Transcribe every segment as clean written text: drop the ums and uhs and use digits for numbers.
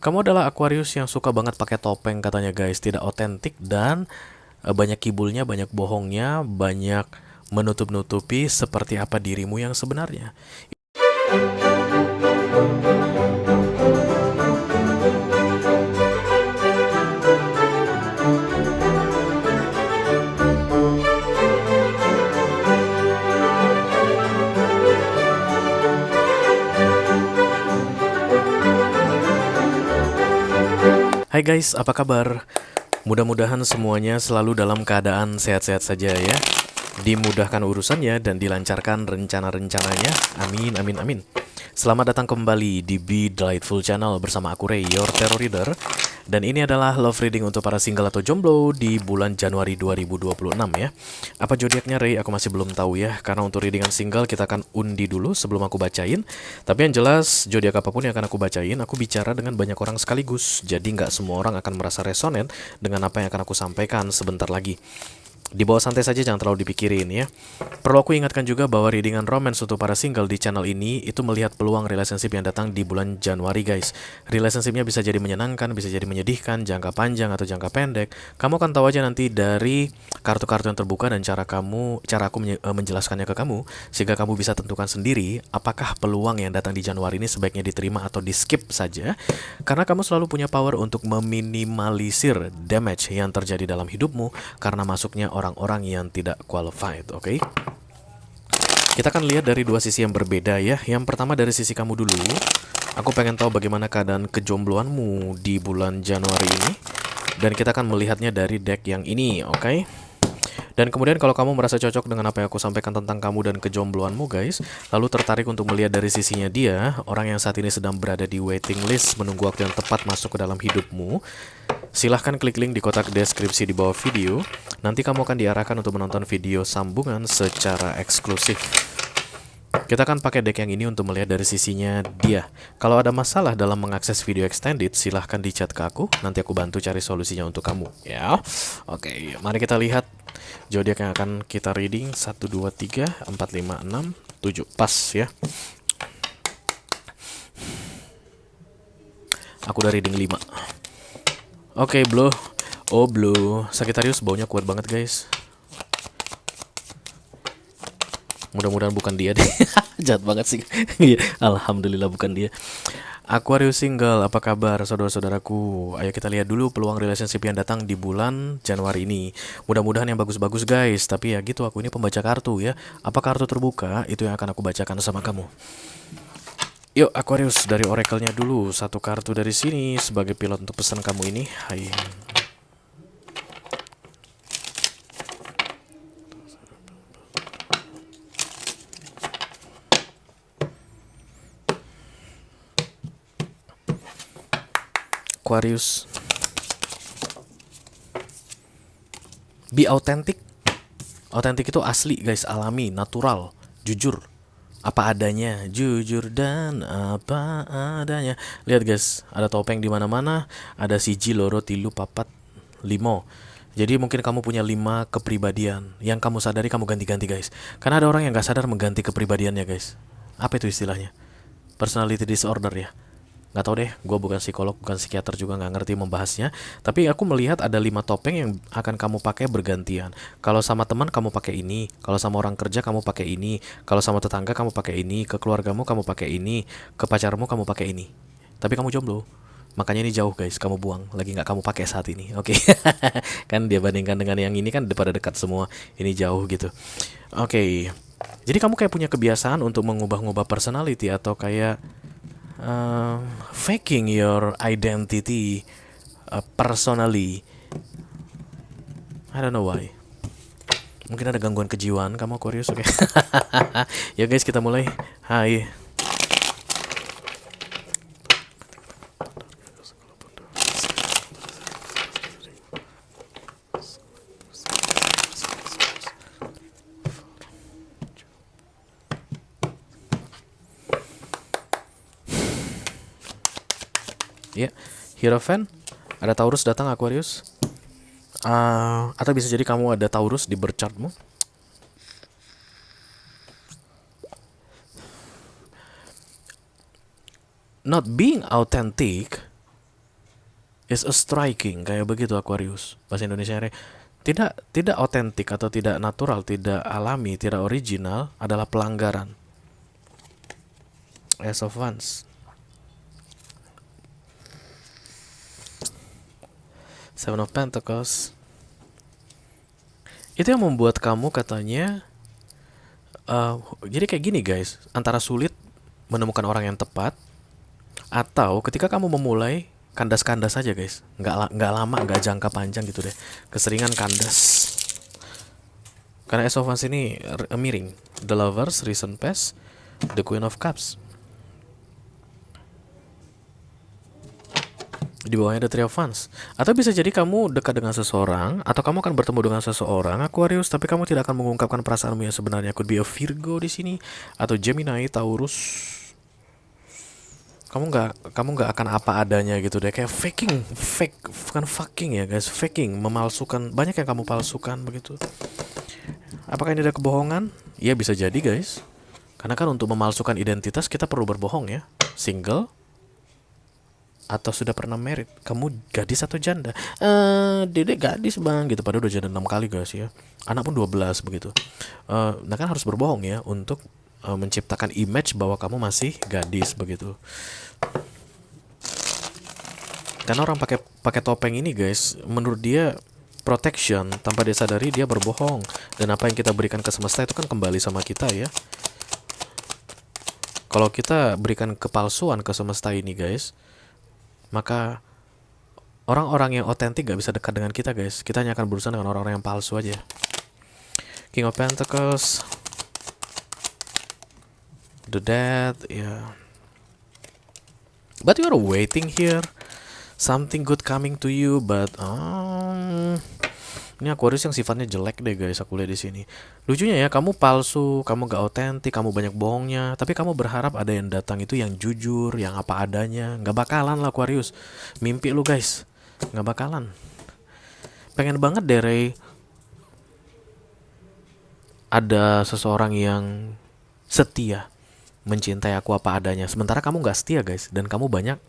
Kamu adalah Aquarius yang suka banget pakai topeng katanya guys, tidak otentik dan banyak kibulnya, banyak bohongnya, banyak menutup-nutupi seperti apa dirimu yang sebenarnya. Hai guys, apa kabar? Mudah-mudahan semuanya selalu dalam keadaan sehat-sehat saja ya. Dimudahkan urusannya dan dilancarkan rencana-rencananya. Amin, amin, amin. Selamat datang kembali di Be Delightful Channel bersama aku Ray, your tarot reader. Dan ini adalah love reading untuk para single atau jomblo di bulan Januari 2026 ya. Apa zodiaknya Ray? Aku masih belum tahu ya. Karena untuk readingan single kita akan undi dulu sebelum aku bacain. Tapi yang jelas zodiak apapun yang akan aku bacain, aku bicara dengan banyak orang sekaligus. Jadi nggak semua orang akan merasa resonan dengan apa yang akan aku sampaikan sebentar lagi. Dibawa santai saja, jangan terlalu dipikirin ya. Perlu aku ingatkan juga bahwa readingan romance untuk para single di channel ini itu melihat peluang relationship yang datang di bulan Januari guys. Relationshipnya bisa jadi menyenangkan, bisa jadi menyedihkan, jangka panjang atau jangka pendek. Kamu akan tahu aja nanti dari kartu-kartu yang terbuka dan cara aku menjelaskannya ke kamu, sehingga kamu bisa tentukan sendiri apakah peluang yang datang di Januari ini sebaiknya diterima atau di skip saja. Karena kamu selalu punya power untuk meminimalisir damage yang terjadi dalam hidupmu karena masuknya orang-orang yang tidak qualified, oke? Kita akan lihat dari dua sisi yang berbeda ya. Yang pertama dari sisi kamu dulu. Aku pengen tahu bagaimana keadaan kejombloanmu di bulan Januari ini. Dan kita akan melihatnya dari deck yang ini, oke? Dan kemudian kalau kamu merasa cocok dengan apa yang aku sampaikan tentang kamu dan kejombloanmu guys, lalu tertarik untuk melihat dari sisinya dia, orang yang saat ini sedang berada di waiting list menunggu waktu yang tepat masuk ke dalam hidupmu, silahkan klik link di kotak deskripsi di bawah video. Nanti kamu akan diarahkan untuk menonton video sambungan secara eksklusif. Kita akan pakai deck yang ini untuk melihat dari sisinya dia. Kalau ada masalah dalam mengakses video extended, silahkan di chat ke aku. Nanti aku bantu cari solusinya untuk kamu. Ya, oke. Mari kita lihat zodiak yang akan kita reading. 1, 2, 3, 4, 5, 6, 7. Pas ya. Aku udah reading 5. Oke, Blue. Oh, Blue. Sagittarius baunya kuat banget, guys. Mudah-mudahan bukan dia deh. Jahat banget sih. Alhamdulillah bukan dia. Aquarius single, apa kabar saudara-saudaraku? Ayo kita lihat dulu peluang relationship yang datang di bulan Januari ini. Mudah-mudahan yang bagus-bagus guys. Tapi ya gitu, aku ini pembaca kartu ya. Apa kartu terbuka itu yang akan aku bacakan sama kamu. Yuk Aquarius, dari oracle-nya dulu. Satu kartu dari sini sebagai pilot untuk pesan kamu ini. Hai. Aquarius, be authentic. Authentic itu asli guys, alami, natural, jujur, apa adanya, jujur dan apa adanya. Lihat guys, ada topeng di mana-mana, ada siji, loro, tilu, papat, limo. Jadi mungkin kamu punya 5 kepribadian. Yang kamu sadari kamu ganti-ganti guys. Karena ada orang yang gak sadar mengganti kepribadiannya guys. Apa itu istilahnya? Personality disorder ya. Nggak tahu deh, gue bukan psikolog, bukan psikiater juga, nggak ngerti membahasnya. Tapi aku melihat ada 5 topeng yang akan kamu pakai bergantian. Kalau sama teman kamu pakai ini, kalau sama orang kerja kamu pakai ini, kalau sama tetangga kamu pakai ini, ke keluargamu kamu pakai ini, ke pacarmu kamu pakai ini. Tapi kamu jomblo, makanya ini jauh guys, kamu buang, lagi nggak kamu pakai saat ini, oke? Kan dia bandingkan dengan yang ini kan pada dekat semua, ini jauh gitu. Oke, jadi kamu kayak punya kebiasaan untuk mengubah-ubah personality atau kayak faking your identity personally. I don't know why. Mungkin ada gangguan kejiwaan kamu Aquarius, oke? Ya guys, kita mulai. Hai. Ya, Hierophant. Ada Taurus datang Aquarius. Atau bisa jadi kamu ada Taurus di birth chartmu. Not being authentic is a striking, kayak begitu Aquarius. Bahasa Indonesia tidak otentik atau tidak natural, tidak alami, tidak original adalah pelanggaran. Ace of Wands, Seven of Pentacles. Itu yang membuat kamu katanya jadi kayak gini guys, antara sulit menemukan orang yang tepat atau ketika kamu memulai kandas-kandas saja guys, nggak lama, nggak jangka panjang gitu deh, keseringan kandas. Karena Ace of Wands ini miring, The Lovers, Recent Past, The Queen of Cups. Di bawahnya ada Three of Wands. Atau bisa jadi kamu dekat dengan seseorang, atau kamu akan bertemu dengan seseorang Aquarius, tapi kamu tidak akan mengungkapkan perasaanmu yang sebenarnya. Could be a Virgo di sini, atau Gemini, Taurus. Kamu nggak akan apa adanya gitu deh, kayak bukan fucking ya guys, faking, memalsukan, banyak yang kamu palsukan begitu. Apakah ini ada kebohongan? Ya bisa jadi guys, karena kan untuk memalsukan identitas kita perlu berbohong ya. Single atau sudah pernah married? Kamu gadis atau janda? Dedek gadis bang gitu, padahal udah janda 6 kali guys ya. Anak pun 12 begitu. Nah kan harus berbohong ya untuk menciptakan image bahwa kamu masih gadis begitu. Karena orang pakai topeng ini guys, menurut dia protection, tanpa dia sadari dia berbohong. Dan apa yang kita berikan ke semesta itu kan kembali sama kita ya. Kalau kita berikan kepalsuan ke semesta ini guys, maka orang-orang yang otentik gak bisa dekat dengan kita guys. Kita hanya akan berurusan dengan orang-orang yang palsu aja. King of Pentacles, The Death, ya. But you are waiting here, something good coming to you, but ini Aquarius yang sifatnya jelek deh guys, aku lihat di sini. Lucunya ya, kamu palsu, kamu gak otentik, kamu banyak bohongnya, tapi kamu berharap ada yang datang itu yang jujur, yang apa adanya. Gak bakalan lah Aquarius, mimpi lu guys, gak bakalan. Pengen banget deh Ray, ada seseorang yang setia, mencintai aku apa adanya. Sementara kamu gak setia guys, dan kamu banyak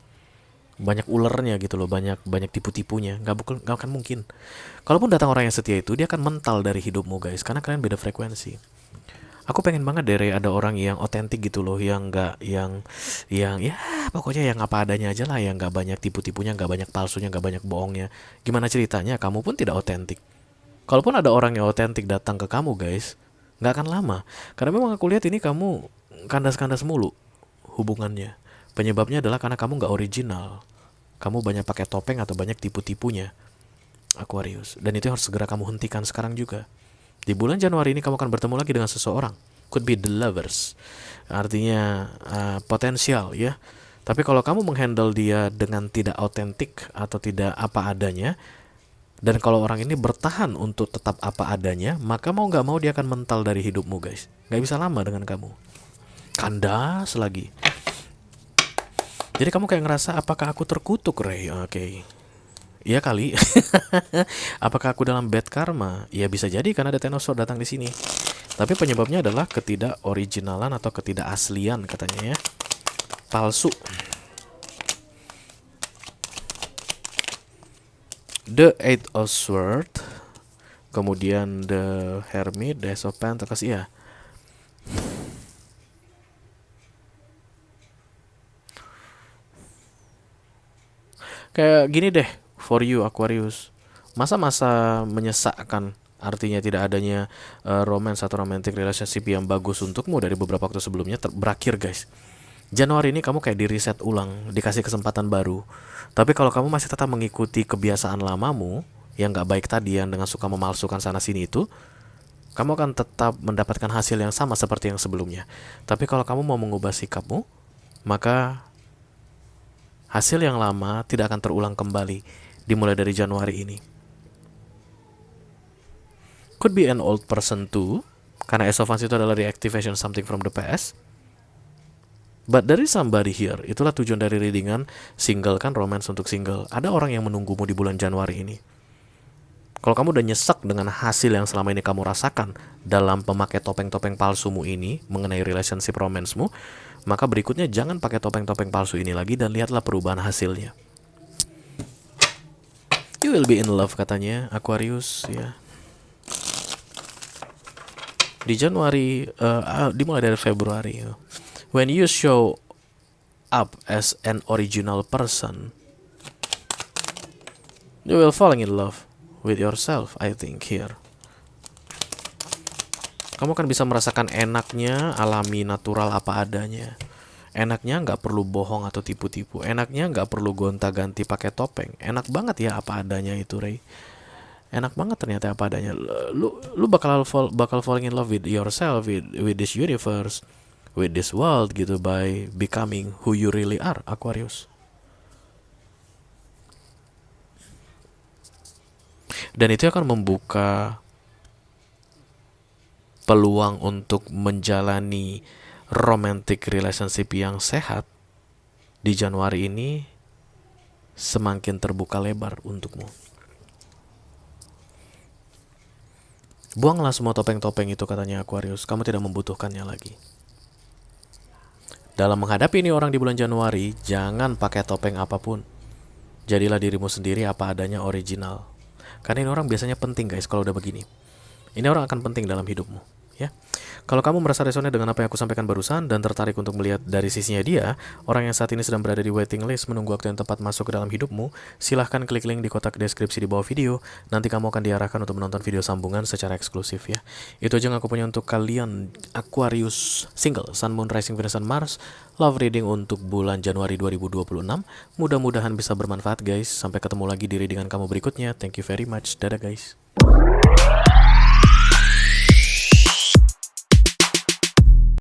ulernya gitu loh, banyak tipu-tipunya. Gak akan mungkin. Kalaupun datang orang yang setia itu, dia akan mental dari hidupmu guys, karena kalian beda frekuensi. Aku pengen banget dari ada orang yang otentik gitu loh, yang ya pokoknya yang apa adanya aja lah, yang gak banyak tipu-tipunya, gak banyak palsunya, gak banyak bohongnya. Gimana ceritanya kamu pun tidak otentik. Kalaupun ada orang yang otentik datang ke kamu guys, gak akan lama. Karena memang aku lihat ini kamu kandas-kandas mulu hubungannya. Penyebabnya adalah karena kamu gak original. Kamu banyak pakai topeng atau banyak tipu-tipunya Aquarius. Dan itu harus segera kamu hentikan sekarang juga. Di bulan Januari ini kamu akan bertemu lagi dengan seseorang. Could be the lovers. Artinya potensial ya. Tapi kalau kamu menghandle dia dengan tidak otentik atau tidak apa adanya, dan kalau orang ini bertahan untuk tetap apa adanya, maka mau gak mau dia akan mental dari hidupmu guys. Gak bisa lama dengan kamu. Kandas lagi. Jadi kamu kayak ngerasa, apakah aku terkutuk Ray? Oke. Iya kali. Apakah aku dalam bad karma? Ya bisa jadi karena ada Ten of Swords datang di sini. Tapi penyebabnya adalah ketidak-originalan atau ketidakaslian katanya ya. Palsu. The Eight of Swords, kemudian The Hermit, The Ace of Pentacles, iya. Kayak gini deh, for you Aquarius. Masa-masa menyesakkan, artinya tidak adanya romance atau romantic relationship yang bagus untukmu dari beberapa waktu sebelumnya berakhir guys. Januari ini kamu kayak di reset ulang, dikasih kesempatan baru. Tapi kalau kamu masih tetap mengikuti kebiasaan lamamu yang gak baik tadi, yang dengan suka memalsukan sana sini itu, kamu akan tetap mendapatkan hasil yang sama seperti yang sebelumnya. Tapi kalau kamu mau mengubah sikapmu, maka hasil yang lama tidak akan terulang kembali dimulai dari Januari ini. Could be an old person too, karena Ace of Wands itu adalah reactivation something from the past. But there is somebody here. Itulah tujuan dari readingan single kan, romance untuk single. Ada orang yang menunggumu di bulan Januari ini. Kalau kamu udah nyesek dengan hasil yang selama ini kamu rasakan dalam pemakai topeng-topeng palsumu ini mengenai relationship romancemu, maka berikutnya jangan pakai topeng-topeng palsu ini lagi dan lihatlah perubahan hasilnya. You will be in love katanya Aquarius ya. Di Januari, dimulai dari Februari. When you show up as an original person, you will falling in love with yourself, I think here. Kamu akan bisa merasakan enaknya, alami, natural apa adanya. Enaknya nggak perlu bohong atau tipu-tipu. Enaknya nggak perlu gonta-ganti pakai topeng. Enak banget ya apa adanya itu, Ray. Enak banget ternyata apa adanya. Lu bakal falling in love with yourself, with this universe, with this world gitu, by becoming who you really are, Aquarius. Dan itu akan membuka peluang untuk menjalani romantic relationship yang sehat di Januari ini semakin terbuka lebar untukmu. Buanglah semua topeng-topeng itu katanya Aquarius, kamu tidak membutuhkannya lagi. Dalam menghadapi ini orang di bulan Januari, jangan pakai topeng apapun. Jadilah dirimu sendiri apa adanya, original. Karena ini orang biasanya penting guys kalau udah begini. Ini orang akan penting dalam hidupmu, ya. Kalau kamu merasa resonate dengan apa yang aku sampaikan barusan dan tertarik untuk melihat dari sisinya dia, orang yang saat ini sedang berada di waiting list menunggu waktu yang tepat masuk ke dalam hidupmu, silahkan klik link di kotak deskripsi di bawah video. Nanti kamu akan diarahkan untuk menonton video sambungan secara eksklusif ya. Itu aja yang aku punya untuk kalian Aquarius single Sun, Moon, Rising, Venus, dan Mars love reading untuk bulan Januari 2026. Mudah-mudahan bisa bermanfaat guys. Sampai ketemu lagi di readingan kamu berikutnya. Thank you very much. Dadah guys.